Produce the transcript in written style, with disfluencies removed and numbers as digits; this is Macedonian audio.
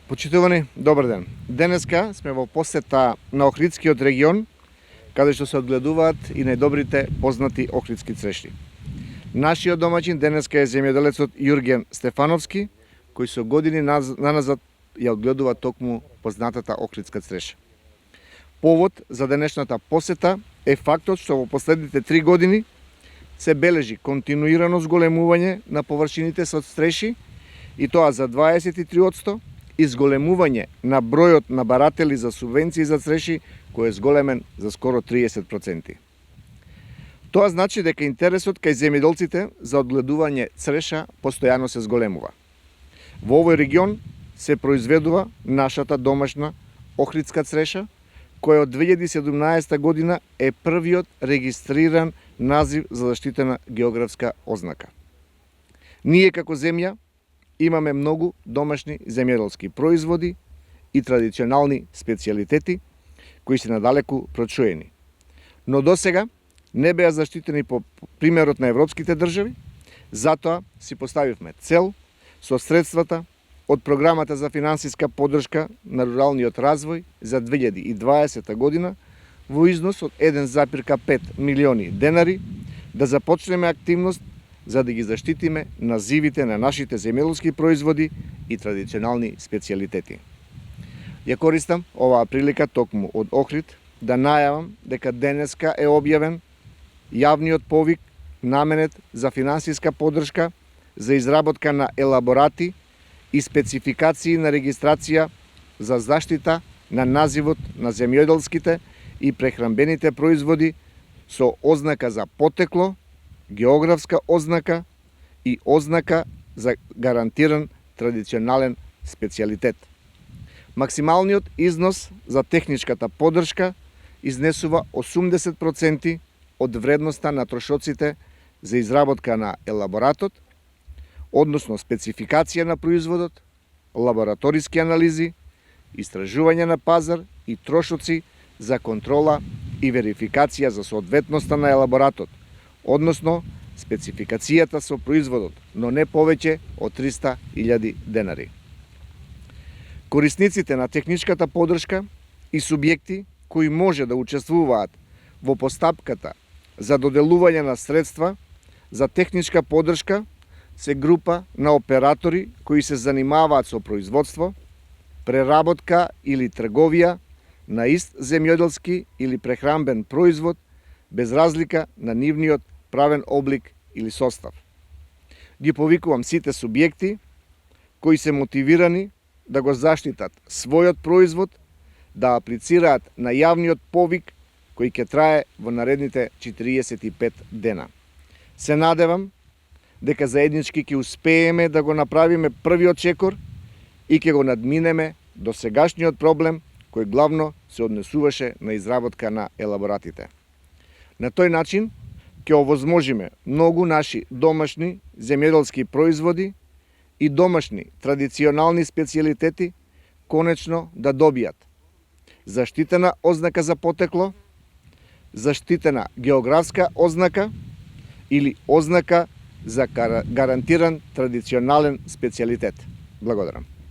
Почитувани, добар ден. Денеска сме во посета на Охридскиот регион, каде што се одгледуваат и најдобрите познати охридски цреши. Нашиот домаќин денеска е земјоделецот Јурген Стефановски, кој со години наназад ја одгледува токму познатата охридска цреша. Повод за денешната посета е фактот што во последните 3 години се бележи континуирано зголемување на површините со цреши, и тоа за 23%, и зголемување на бројот на баратели за субвенции за цреши, кој е зголемен за скоро 30%. Тоа значи дека интересот кај земјоделците за одгледување цреша постојано се зголемува. Во овој регион се произведува нашата домашна охридска цреша, која од 2017 година е првиот регистриран назив за заштитена географска ознака. Ние како земја имаме многу домашни земјоделски производи и традиционални специјалитети кои се надалеку прочуени. Но досега не беа заштитени по примерот на европските држави, затоа си поставивме цел со средствата од програмата за финансиска поддршка на руралниот развој за 2020 година во износ од 1,5 милиони денари да започнеме активност за да ги заштитиме називите на нашите земјоделски производи и традиционални специјалитети. Ја користам оваа прилика токму од Охрид да најавам дека денеска е објавен јавниот повик наменет за финансиска поддршка за изработка на елаборати и спецификации на регистрација за заштита на називот на земјоделските и прехранбените производи со ознака за потекло, географска ознака и ознака за гарантиран традиционален специјалитет. Максималниот износ за техничката поддршка изнесува 80% од вредноста на трошоците за изработка на елаборатот, односно спецификација на производот, лабораториски анализи, истражување на пазар и трошоци за контрола и верификација за соодветноста на елаборатот, односно спецификацијата со производот, но не повеќе од 300.000 денари. Корисниците на техничката поддршка и субјекти кои може да учествуваат во постапката за доделување на средства за техничка поддршка се група на оператори кои се занимаваат со производство, преработка или трговија на ист земјоделски или прехранбен производ без разлика на нивниот правен облик или состав. Ги повикувам сите субјекти кои се мотивирани да го заштитат својот производ, да аплицираат на јавниот повик кој ќе трае во наредните 45 дена. Се надевам дека заеднички ќе успееме да го направиме првиот чекор и ќе го надминеме до сегашниот проблем кој главно се однесуваше на изработка на елаборатите. На тој начин ќе овозможиме многу наши домашни земјоделски производи и домашни традиционални специјалитети конечно да добијат заштитена ознака за потекло, заштитена географска ознака или ознака за гарантиран традиционален специјалитет. Благодарам.